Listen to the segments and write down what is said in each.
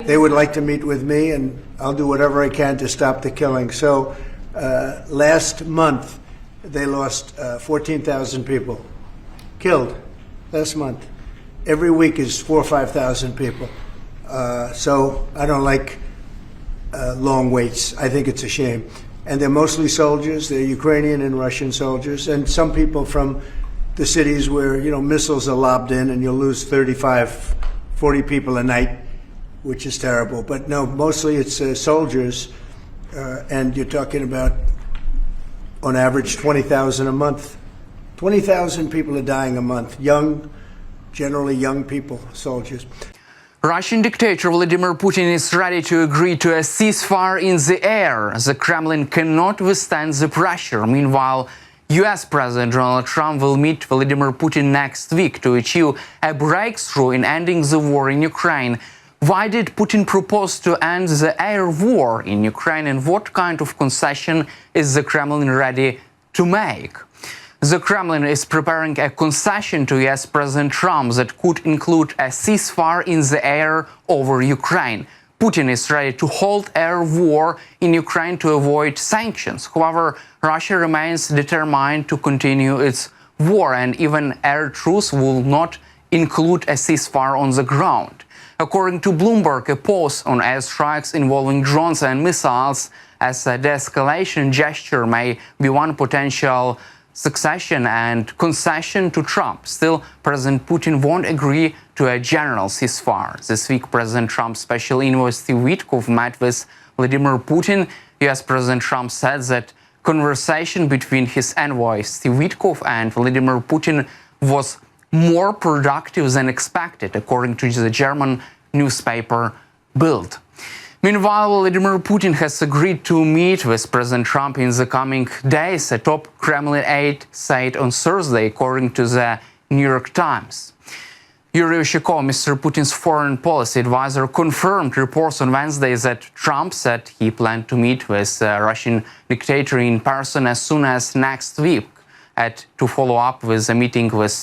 they would like to meet with me, and I'll do whatever I can to stop the killing. So last month, they lost 14,000 people killed last month. Every week is 4,000 or 5,000 people. So I don't like long waits. I think it's a shame. And they're mostly soldiers. They're Ukrainian and Russian soldiers, and some people from the cities where, missiles are lobbed in and you'll lose 35, 40 people a night, which is terrible. But no, mostly it's soldiers, and you're talking about, on average, 20,000 a month. 20,000 people are dying a month. Generally young people, soldiers. Russian dictator Vladimir Putin is ready to agree to a ceasefire in the air. The Kremlin cannot withstand the pressure. Meanwhile, US President Donald Trump will meet Vladimir Putin next week to achieve a breakthrough in ending the war in Ukraine. Why did Putin propose to end the air war in Ukraine, and what kind of concession is the Kremlin ready to make? The Kremlin is preparing a concession to US President Trump that could include a ceasefire in the air over Ukraine. Putin is ready to halt air war in Ukraine to avoid sanctions. However, Russia remains determined to continue its war, and even air truce will not include a ceasefire on the ground. According to Bloomberg, a pause on airstrikes involving drones and missiles as a de-escalation gesture may be one potential succession and concession to Trump. Still, President Putin won't agree to a general ceasefire. This week, President Trump's special envoy Steve Witkoff met with Vladimir Putin. US President Trump said that conversation between his envoy Steve Witkoff and Vladimir Putin was more productive than expected, according to the German newspaper Bild. Meanwhile, Vladimir Putin has agreed to meet with President Trump in the coming days, a top Kremlin aide said on Thursday, according to the New York Times. Yuri Ushakov, Mr. Putin's foreign policy advisor, confirmed reports on Wednesday that Trump said he planned to meet with the Russian dictator in person as soon as next week to follow up with a meeting with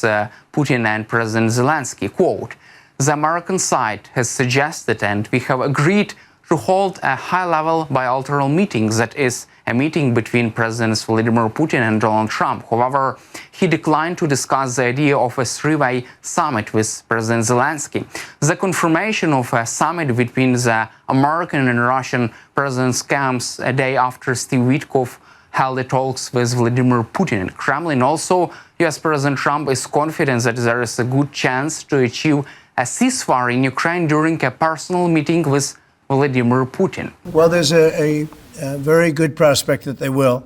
Putin and President Zelensky. Quote, "The American side has suggested, and we have agreed to hold a high-level bilateral meeting, that is, a meeting between Presidents Vladimir Putin and Donald Trump. However, he declined to discuss the idea of a three-way summit with President Zelensky. The confirmation of a summit between the American and Russian presidents comes a day after Steve Witkoff held talks with Vladimir Putin in Kremlin. Also, US President Trump is confident that there is a good chance to achieve a ceasefire in Ukraine during a personal meeting with Vladimir Putin." Well, there's a very good prospect that they will,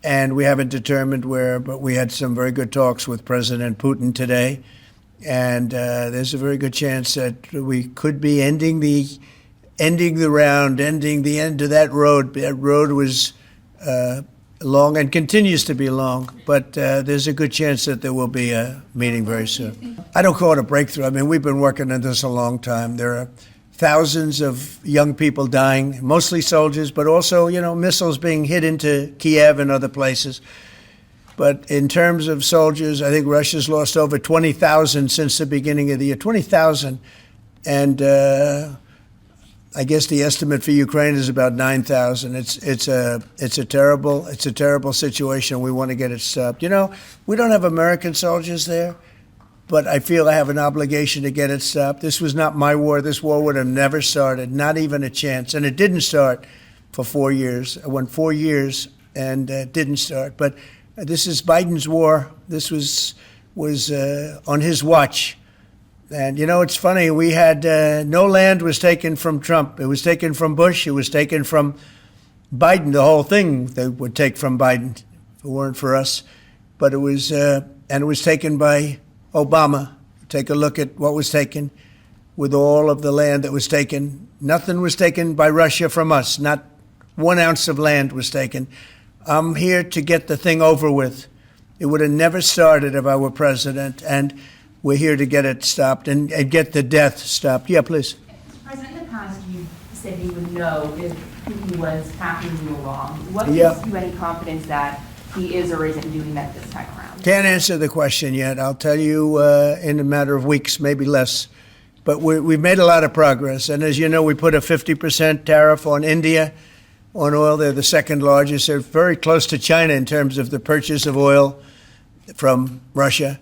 and we haven't determined where, but we had some very good talks with President Putin today, and there's a very good chance that we could be ending the end of that road. That road was long and continues to be long, but there's a good chance that there will be a meeting very soon. I don't call it a breakthrough. I mean, we've been working on this a long time. There are thousands of young people dying, mostly soldiers, but also, missiles being hit into Kiev and other places. But in terms of soldiers, I think Russia's lost over 20,000 since the beginning of the year. 20,000. And I guess the estimate for Ukraine is about 9,000. It's a terrible situation. We want to get it stopped. We don't have American soldiers there, but I feel I have an obligation to get it stopped. This was not my war. This war would have never started, not even a chance. And it didn't start for 4 years. It went 4 years and didn't start. But this is Biden's war. This was on his watch. And, it's funny. We had no land was taken from Trump. It was taken from Bush. It was taken from Biden. The whole thing they would take from Biden if it weren't for us. But it was taken by Obama. Take a look at what was taken with all of the land that was taken. Nothing was taken by Russia from us. Not 1 ounce of land was taken. I'm here to get the thing over with. It would have never started if I were president, and we're here to get it stopped and get the death stopped. Yeah, please. President, in the past, you said you would know if Putin was passing you along. What gives you any confidence that he is or isn't doing that this time around? Can't answer the question yet. I'll tell you in a matter of weeks, maybe less. But we've made a lot of progress. And as you know, we put a 50% tariff on India on oil. They're the second largest. They're very close to China in terms of the purchase of oil from Russia.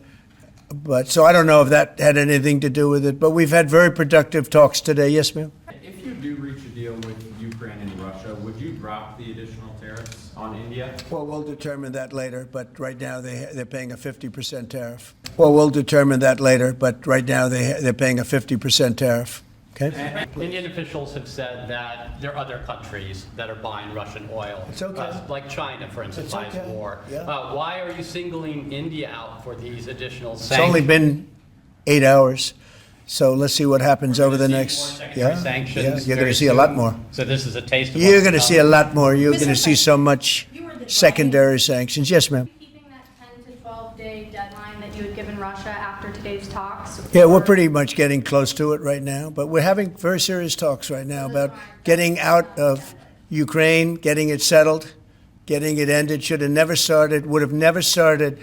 But so I don't know if that had anything to do with it. But we've had very productive talks today. Yes, ma'am? If you do reach a deal with Ukraine and Russia, would you drop the additional tariffs on India? Well, we'll determine that later. But right now they're paying a 50% tariff. Well, we'll determine that later. But right now they're paying a 50% tariff. Okay. Indian officials have said that there are other countries that are buying Russian oil. It's okay. Like China, for instance, It's buys okay. war. Yeah. Why are you singling India out for these additional It's sanctions? only been 8 hours. So let's see what happens over the next. Sanctions You're going very to see a lot soon. more. So this is a taste of You're what's going to to see a come. lot more. You're going to see so much You were the secondary sanctions. Yes, ma'am. Keeping that 10 to 12-day deadline that you had given Russia after today's talks? Yeah, we're pretty much getting close to it right now, but we're having very serious talks right now about getting out of Ukraine, getting it settled, getting it ended. Should have never started, would have never started.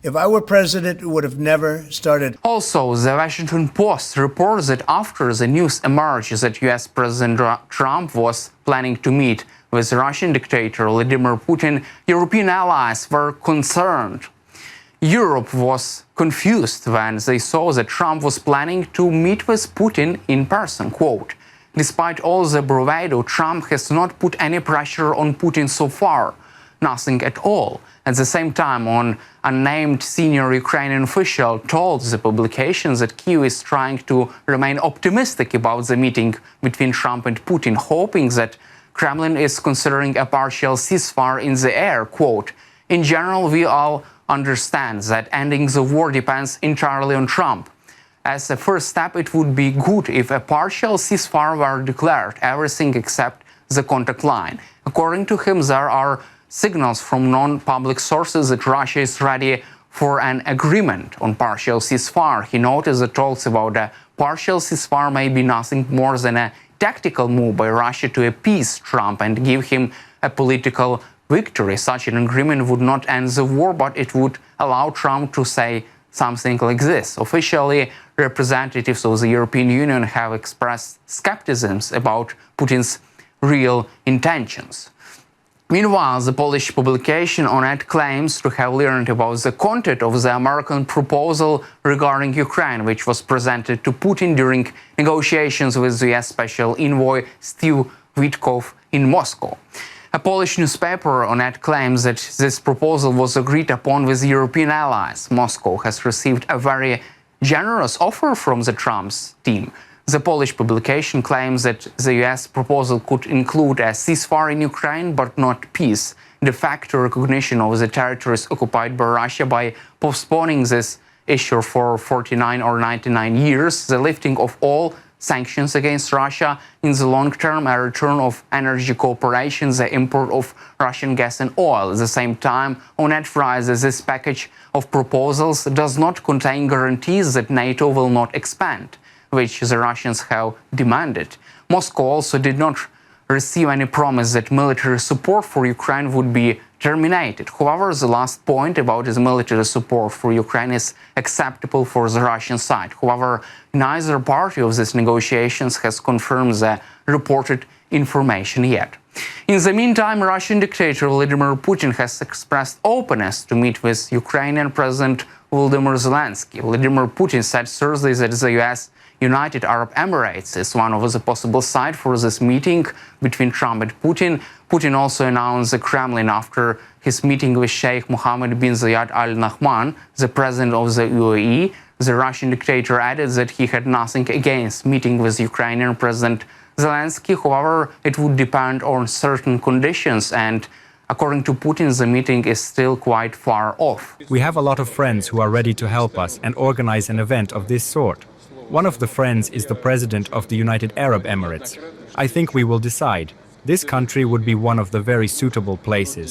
If I were president, it would have never started. Also, the Washington Post reports that after the news emerged that US President Trump was planning to meet with Russian dictator Vladimir Putin, European allies were concerned. Europe was confused when they saw that Trump was planning to meet with Putin in person. Quote, "Despite all the bravado, Trump has not put any pressure on Putin so far. Nothing at all." At the same time, an unnamed senior Ukrainian official told the publication that Kyiv is trying to remain optimistic about the meeting between Trump and Putin, hoping that Kremlin is considering a partial ceasefire in the air. Quote, "In general, we all understand that ending the war depends entirely on Trump. As a first step, it would be good if a partial ceasefire were declared, everything except the contact line." According to him, there are signals from non-public sources that Russia is ready for an agreement on partial ceasefire. He noted that talks about a partial ceasefire may be nothing more than a tactical move by Russia to appease Trump and give him a political victory. Such an agreement would not end the war, but it would allow Trump to say something like this. Officially, representatives of the European Union have expressed skepticism about Putin's real intentions. Meanwhile, the Polish publication Onet claims to have learned about the content of the American proposal regarding Ukraine, which was presented to Putin during negotiations with the US Special Envoy Steve Witkoff in Moscow. A Polish newspaper Onet claims that this proposal was agreed upon with European allies. Moscow has received a very generous offer from the Trump's team. The Polish publication claims that the US proposal could include a ceasefire in Ukraine, but not peace, de facto recognition of the territories occupied by Russia by postponing this issue for 49 or 99 years, the lifting of all sanctions against Russia in the long term, a return of energy cooperation, the import of Russian gas and oil. At the same time, Onet writes that this package of proposals does not contain guarantees that NATO will not expand, which the Russians have demanded. Moscow also did not receive any promise that military support for Ukraine would be terminated. However, the last point about the military support for Ukraine is acceptable for the Russian side. However, neither party of these negotiations has confirmed the reported information yet. In the meantime, Russian dictator Vladimir Putin has expressed openness to meet with Ukrainian President Volodymyr Zelensky. Vladimir Putin said Thursday that the US United Arab Emirates is one of the possible sides for this meeting between Trump and Putin. Putin also announced the Kremlin after his meeting with Sheikh Mohammed bin Zayed Al Nahyan, the president of the UAE. The Russian dictator added that he had nothing against meeting with Ukrainian President Zelensky. However, it would depend on certain conditions, and according to Putin, the meeting is still quite far off. We have a lot of friends who are ready to help us and organize an event of this sort. One of the friends is the president of the United Arab Emirates. I think we will decide. This country would be one of the very suitable places.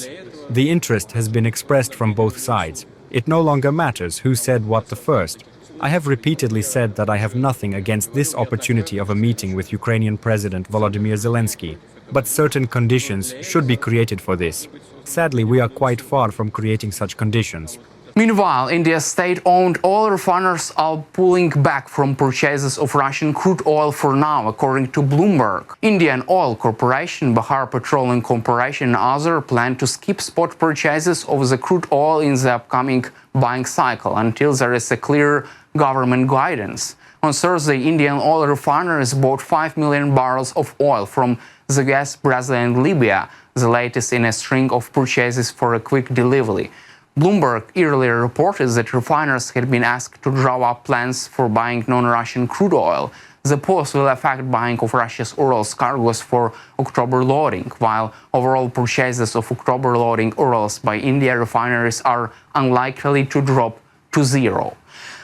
The interest has been expressed from both sides. It no longer matters who said what the first. I have repeatedly said that I have nothing against this opportunity of a meeting with Ukrainian President Volodymyr Zelensky, but certain conditions should be created for this. Sadly, we are quite far from creating such conditions. Meanwhile, India's state-owned oil refiners are pulling back from purchases of Russian crude oil for now, according to Bloomberg. Indian Oil Corporation, Bahar Petroleum Corporation and others plan to skip spot purchases of the crude oil in the upcoming buying cycle until there is a clear government guidance. On Thursday, Indian oil refiners bought 5 million barrels of oil from the US, Brazil and Libya, the latest in a string of purchases for a quick delivery. Bloomberg earlier reported that refiners had been asked to draw up plans for buying non-Russian crude oil. The pause will affect buying of Russia's Urals cargoes for October loading, while overall purchases of October loading Urals by India refineries are unlikely to drop to zero.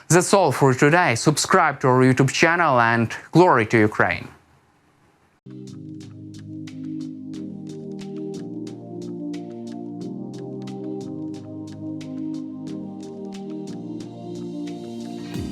That's all for today. Subscribe to our YouTube channel and glory to Ukraine.